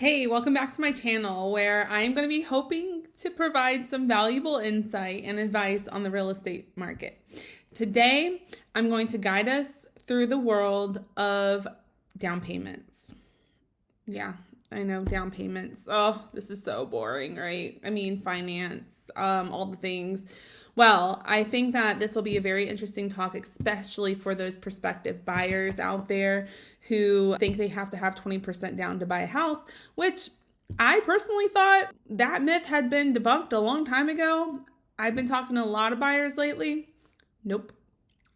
Hey, welcome back to my channel where I'm going to be hoping to provide some valuable insight and advice on the real estate market. Today, I'm going to guide us through the world of down payments. Yeah, I know, down payments. Oh, this is so boring, right? I mean, finance, all the things. Well, I think that this will be a very interesting talk, especially for those prospective buyers out there who think they have to have 20% down to buy a house, which I personally thought that myth had been debunked a long time ago. I've been talking to a lot of buyers lately. Nope.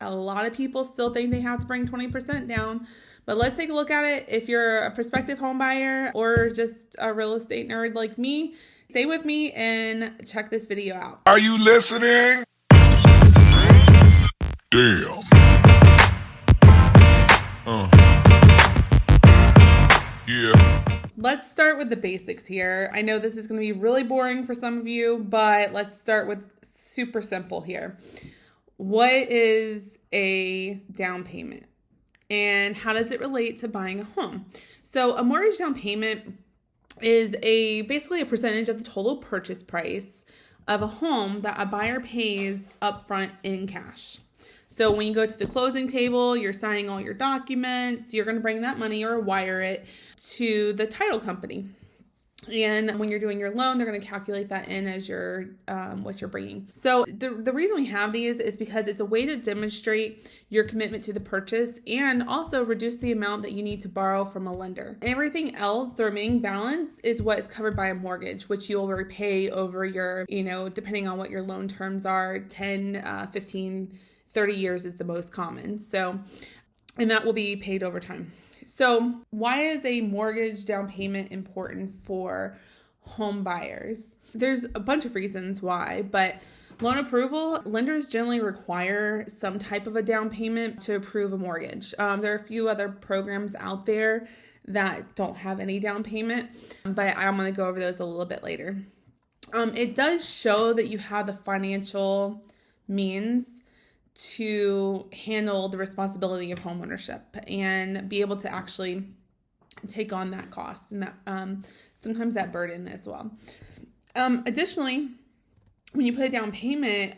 A lot of people still think they have to bring 20% down. But let's take a look at it. If you're a prospective home buyer or just a real estate nerd like me, stay with me and check this video out. Are you listening? Damn. Yeah. Let's start with the basics here. I know this is going to be really boring for some of you, but let's start with super simple here. What is a down payment? And how does it relate to buying a home? So a mortgage down payment is basically a percentage of the total purchase price of a home that a buyer pays upfront in cash. So when you go to the closing table, you're signing all your documents, you're going to bring that money or wire it to the title company. And when you're doing your loan, they're going to calculate that in as your what you're bringing. So the reason we have these is because it's a way to demonstrate your commitment to the purchase and also reduce the amount that you need to borrow from a lender. Everything else, the remaining balance, is what is covered by a mortgage, which you'll repay over your, depending on what your loan terms are, 10, 15, 30 years is the most common. So, and that will be paid over time. So why is a mortgage down payment important for home buyers? There's a bunch of reasons why, but loan approval, lenders generally require some type of a down payment to approve a mortgage. There are a few other programs out there that don't have any down payment, but I'm going to go over those a little bit later. It does show that you have the financial means to handle the responsibility of homeownership and be able to actually take on that cost and that sometimes that burden as well. Additionally, when you put a down payment,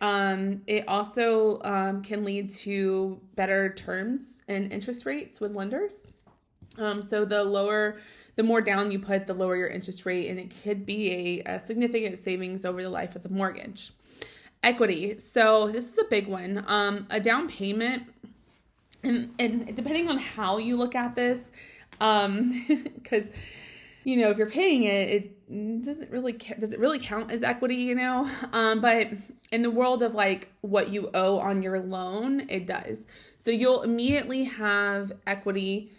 it also can lead to better terms and interest rates with lenders. So the more down you put, the lower your interest rate, and it could be a significant savings over the life of the mortgage. Equity. So this is a big one. A down payment, and depending on how you look at this, because if you're paying it doesn't really does it really count as equity? But in the world of like what you owe on your loan, it does. So you'll immediately have equity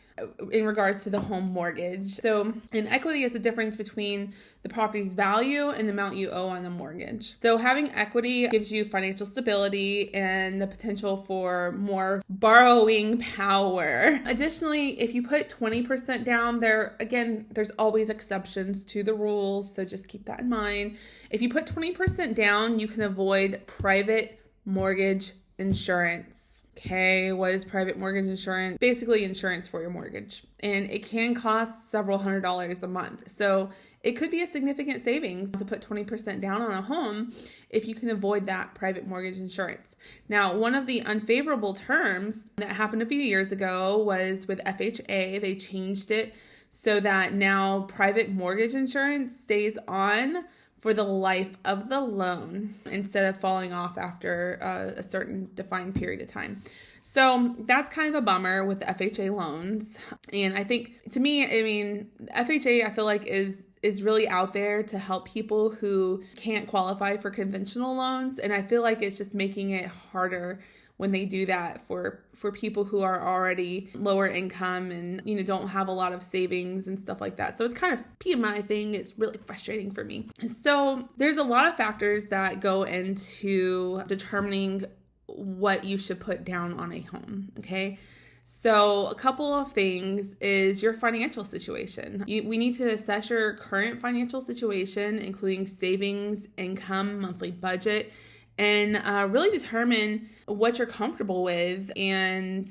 in regards to the home mortgage. So an equity is the difference between the property's value and the amount you owe on the mortgage. So having equity gives you financial stability and the potential for more borrowing power. Additionally, if you put 20% down, there's always exceptions to the rules, so just keep that in mind. If you put 20% down, you can avoid private mortgage insurance. Okay, what is private mortgage insurance? Basically insurance for your mortgage. And it can cost several $100s a month. So it could be a significant savings to put 20% down on a home if you can avoid that private mortgage insurance. Now, one of the unfavorable terms that happened a few years ago was with FHA. They changed it so that now private mortgage insurance stays on for the life of the loan instead of falling off after a certain defined period of time. So that's kind of a bummer with the FHA loans. And I think, to me, FHA, I feel like is really out there to help people who can't qualify for conventional loans. And I feel like it's just making it harder when they do that for people who are already lower income and don't have a lot of savings and stuff like that. So it's kind of PMI thing. It's really frustrating for me. So there's a lot of factors that go into determining what you should put down on a home. Okay. So a couple of things is your financial situation. We need to assess your current financial situation, including savings, income, monthly budget, and really determine what you're comfortable with. And,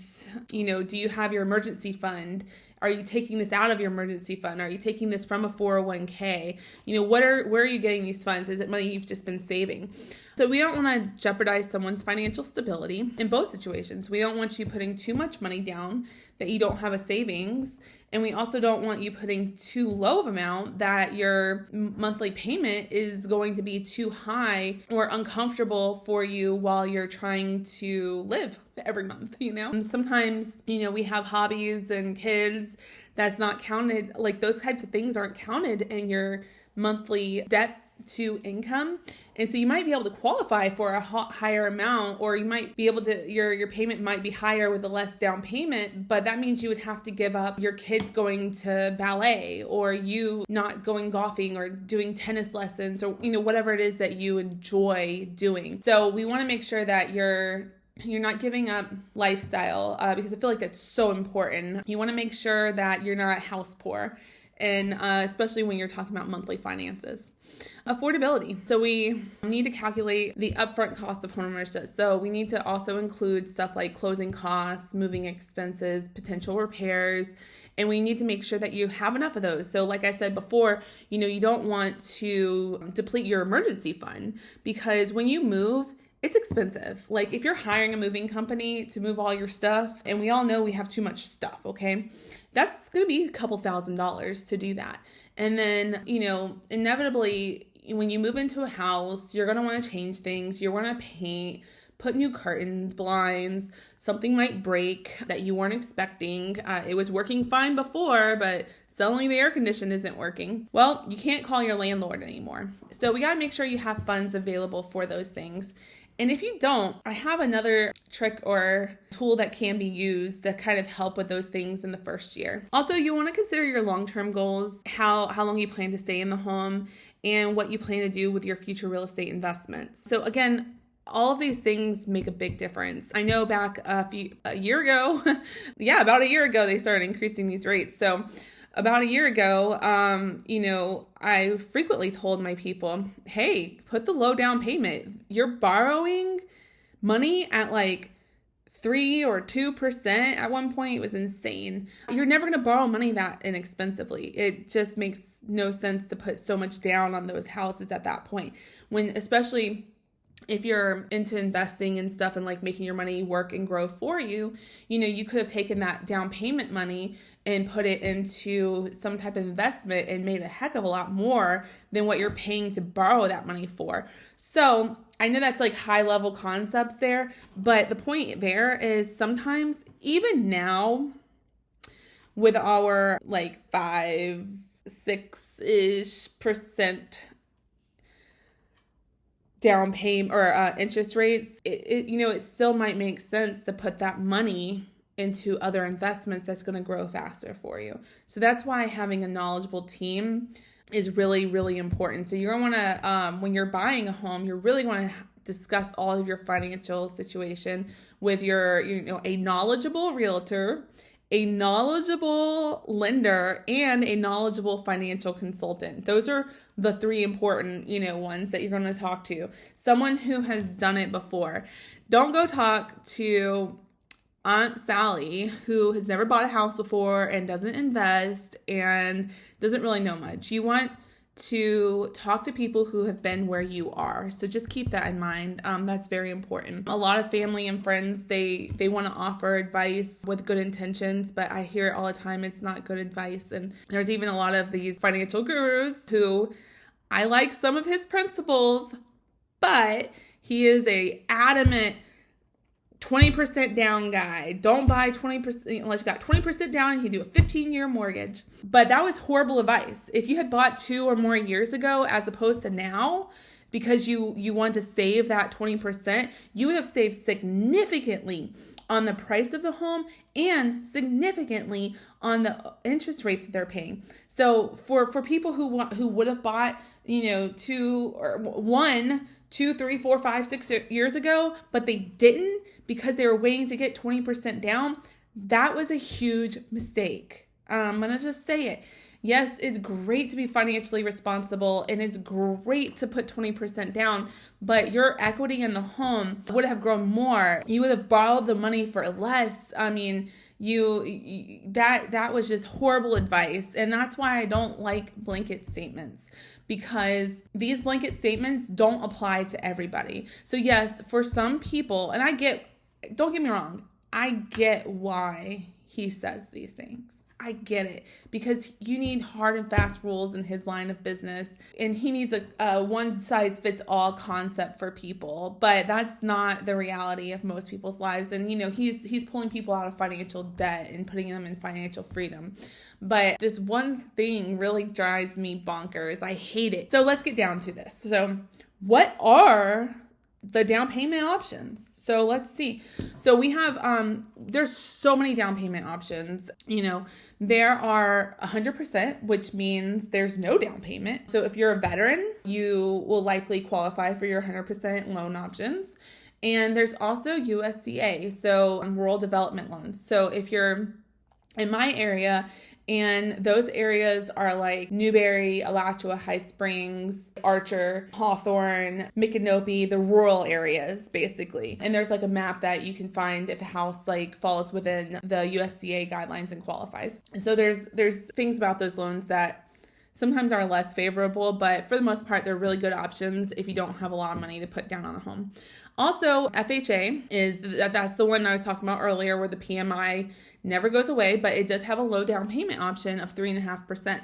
do you have your emergency fund? Are you taking this out of your emergency fund? Are you taking this from a 401k? Where are you getting these funds? Is it money you've just been saving? So we don't want to jeopardize someone's financial stability in both situations. We don't want you putting too much money down that you don't have a savings. And we also don't want you putting too low of amount that your monthly payment is going to be too high or uncomfortable for you while you're trying to live every month, And sometimes, we have hobbies and kids that's not counted. Like those types of things aren't counted in your monthly debt to income. And so you might be able to qualify for a higher amount, or you might be able to, your payment might be higher with a less down payment, but that means you would have to give up your kids going to ballet, or you not going golfing or doing tennis lessons, or, whatever it is that you enjoy doing. So we want to make sure that you're not giving up lifestyle, because I feel like that's so important. You want to make sure that you're not house poor, and especially when you're talking about monthly finances. Affordability. So we need to calculate the upfront cost of homeownership. So we need to also include stuff like closing costs, moving expenses, potential repairs, and we need to make sure that you have enough of those. So like I said before, you don't want to deplete your emergency fund, because when you move, it's expensive. Like if you're hiring a moving company to move all your stuff, and we all know we have too much stuff, okay? That's going to be a couple $1,000s to do that. And then, inevitably, when you move into a house, you're going to want to change things. You're going to paint, put new curtains, blinds. Something might break that you weren't expecting. It was working fine before, but suddenly the air condition isn't working. Well, you can't call your landlord anymore. So we got to make sure you have funds available for those things. And if you don't, I have another trick or tool that can be used to kind of help with those things in the first year. Also, you want to consider your long-term goals, how long you plan to stay in the home, and what you plan to do with your future real estate investments. So again, all of these things make a big difference. I know back about a year ago, they started increasing these rates. So about a year ago, I frequently told my people, hey, put the low down payment. You're borrowing money at like 3 or 2%. At one point, it was insane. You're never going to borrow money that inexpensively. It just makes no sense to put so much down on those houses at that point. Especially if you're into investing and stuff and like making your money work and grow for you, you could have taken that down payment money and put it into some type of investment and made a heck of a lot more than what you're paying to borrow that money for. So I know that's like high level concepts there, but the point there is sometimes even now with our like 5-6-ish% down payment or interest rates, it still might make sense to put that money into other investments that's going to grow faster for you. So that's why having a knowledgeable team is really, really important. So you're going to want to, when you're buying a home, you're really going to discuss all of your financial situation with your, a knowledgeable realtor, a knowledgeable lender, and a knowledgeable financial consultant. Those are the 3 important, ones that you're going to talk to. Someone who has done it before. Don't go talk to Aunt Sally, who has never bought a house before and doesn't invest and doesn't really know much. You want to talk to people who have been where you are. So just keep that in mind. That's very important. A lot of family and friends, they want to offer advice with good intentions, but I hear it all the time, it's not good advice. And there's even a lot of these financial gurus who I like some of his principles, but he is a adamant 20% down guy. Don't buy 20% unless you got 20% down and you do a 15-year mortgage. But that was horrible advice. If you had bought 2 or more years ago as opposed to now, because you want to save that 20%, you would have saved significantly on the price of the home and significantly on the interest rate that they're paying. So for people who would have bought, 2, 3, 4, 5, 6 years ago, but they didn't because they were waiting to get 20% down, that was a huge mistake. I'm going to just say it. Yes, it's great to be financially responsible and it's great to put 20% down, but your equity in the home would have grown more. You would have borrowed the money for less. I mean, that was just horrible advice. And that's why I don't like blanket statements, because these blanket statements don't apply to everybody. So yes, for some people, and don't get me wrong, I get why he says these things. I get it, because you need hard and fast rules in his line of business, and he needs a one size fits all concept for people, but that's not the reality of most people's lives. And he's pulling people out of financial debt and putting them in financial freedom. But this one thing really drives me bonkers. I hate it. So let's get down to this. So what are the down payment options? So let's see. So we have, there's so many down payment options. There are 100%, which means there's no down payment. So if you're a veteran, you will likely qualify for your 100% loan options. And there's also USDA, so rural development loans. So if you're in my area, and those areas are like Newberry, Alachua, High Springs, Archer, Hawthorne, Micanopy, the rural areas, basically. And there's like a map that you can find if a house like falls within the USDA guidelines and qualifies. And so there's things about those loans that sometimes are less favorable, but for the most part, they're really good options if you don't have a lot of money to put down on a home. Also, FHA that's the one I was talking about earlier, where the PMI never goes away, but it does have a low down payment option of 3.5%.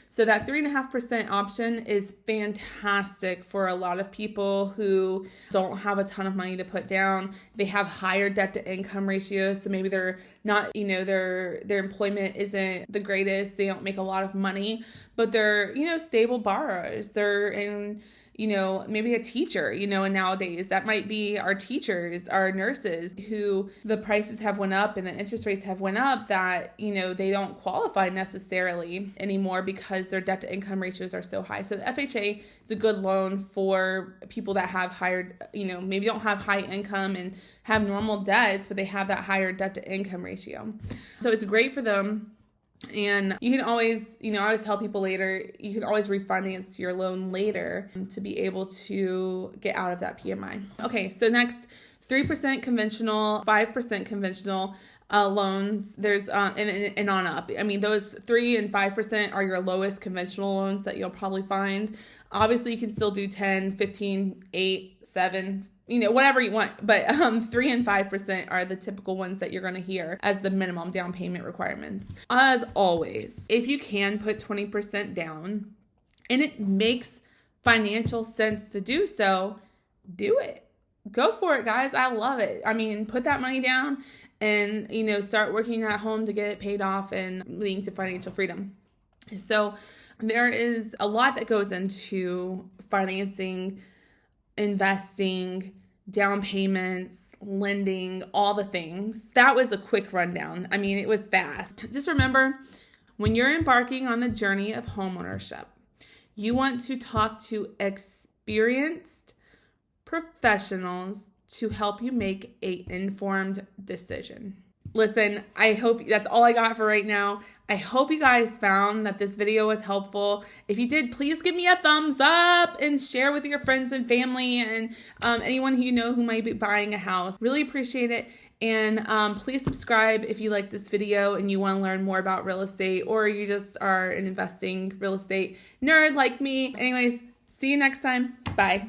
So that 3.5% option is fantastic for a lot of people who don't have a ton of money to put down. They have higher debt to income ratios. So maybe they're not, their employment isn't the greatest. They don't make a lot of money, but they're, stable borrowers. They're in, maybe a teacher, and nowadays that might be our teachers, our nurses, who the prices have went up and the interest rates have went up, that, they don't qualify necessarily anymore because their debt to income ratios are so high. So the FHA is a good loan for people that have higher, maybe don't have high income and have normal debts, but they have that higher debt to income ratio. So it's great for them. And you can always, I always tell people later, you can always refinance your loan later to be able to get out of that PMI. Okay, so next, 3% conventional, 5% conventional loans. There's, and on up. I mean, those 3 and 5% are your lowest conventional loans that you'll probably find. Obviously, you can still do 10, 15, 8, 7, whatever you want. But 3 and 5% are the typical ones that you're going to hear as the minimum down payment requirements. As always, if you can put 20% down and it makes financial sense to do so, do it. Go for it, guys. I love it. I mean, put that money down and, start working at home to get it paid off and leading to financial freedom. So there is a lot that goes into financing, investing, down payments, lending, all the things. That was a quick rundown. I mean, it was fast. Just remember, when you're embarking on the journey of homeownership, you want to talk to experienced professionals to help you make an informed decision. Listen, I hope that's all I got for right now. I hope you guys found that this video was helpful. If you did, please give me a thumbs up and share with your friends and family and anyone who you know who might be buying a house. Really appreciate it. And please subscribe if you like this video and you want to learn more about real estate, or you just are an investing real estate nerd like me. Anyways, see you next time. Bye.